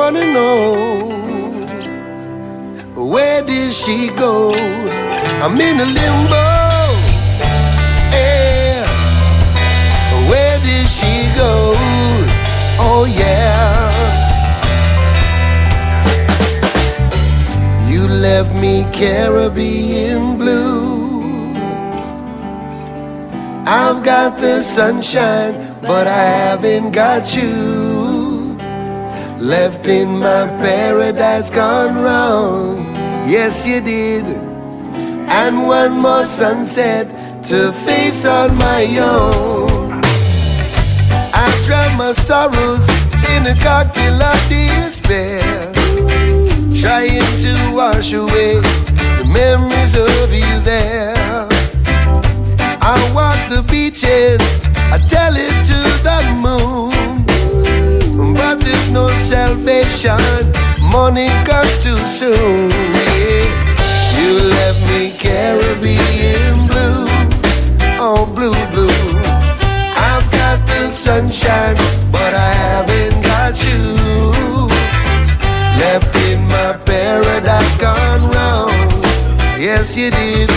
wanna know, where did she go? I'm in a limbo. Yeah. Where did she go? Oh yeah. You left me Caribbean blue. I've got the sunshine, but I haven't got you. Left in my paradise gone wrong. Yes, you did. And one more sunset to face on my own. I drown my sorrows in a cocktail of despair, trying to wash away the memories of you there. I walk the beaches, I tell it to the moon, but there's no salvation, morning comes too soon. Yeah. You left me Caribbean blue, oh blue, blue. I've got the sunshine, but I haven't got you. Left in my paradise gone wrong. Yes, you did.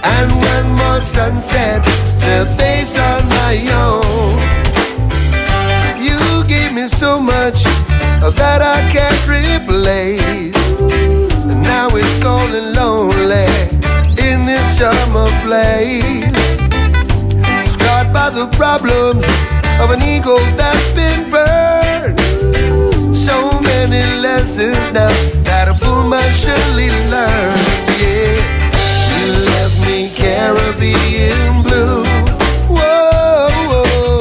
And one more sunset to face on my own. You gave me so much that I can't replace. Now it's cold and lonely in this summer place, scarred by the problems of an ego that's been burned. So many lessons now that a fool must surely learn. Yeah, you left me Caribbean blue. Whoa, whoa.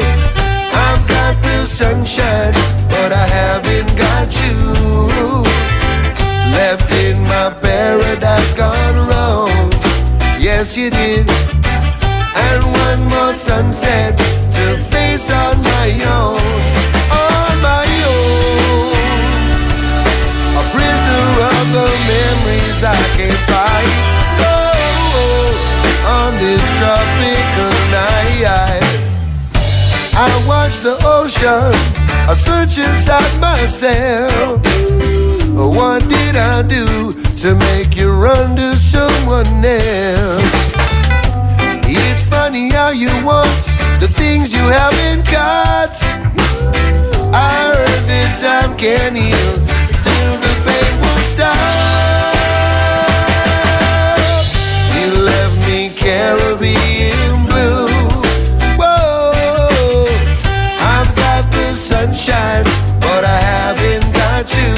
I've got the sunshine, but I haven't got you. Left in my paradise gone wrong. Yes, you did. And one more sunset to face on my own. On my own. A prisoner of the memories I can't fight. Oh, on this tropical night, I watch the ocean, I search inside myself. What did I do to make you run to someone else? It's funny how you want the things you haven't got. I heard that time can heal, still the pain won't stop. You left me Caribbean blue. Whoa, I've got the sunshine, but I haven't got you.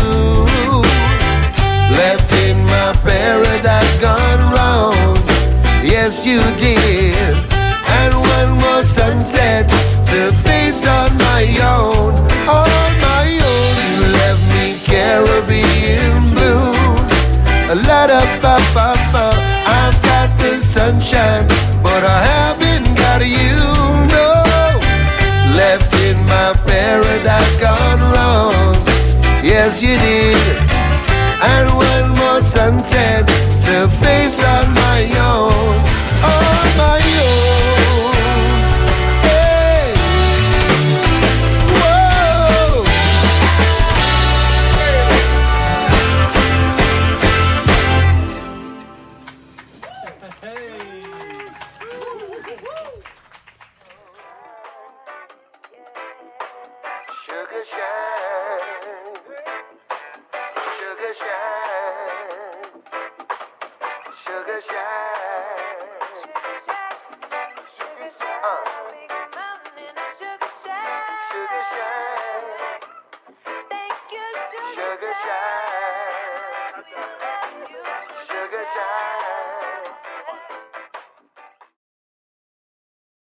Left in my paradise gone wrong. Yes, you did. And one more sunset to face on my own. On my own. You left me Caribbean blue. La da ba ba ba. I've got the sunshine, but I haven't got you. No. Left in my paradise gone wrong. Yes, you did. And one more sunset to face on my own. On my own. Hey. Whoa. Sugar shine. Sugar shine, sugar shine.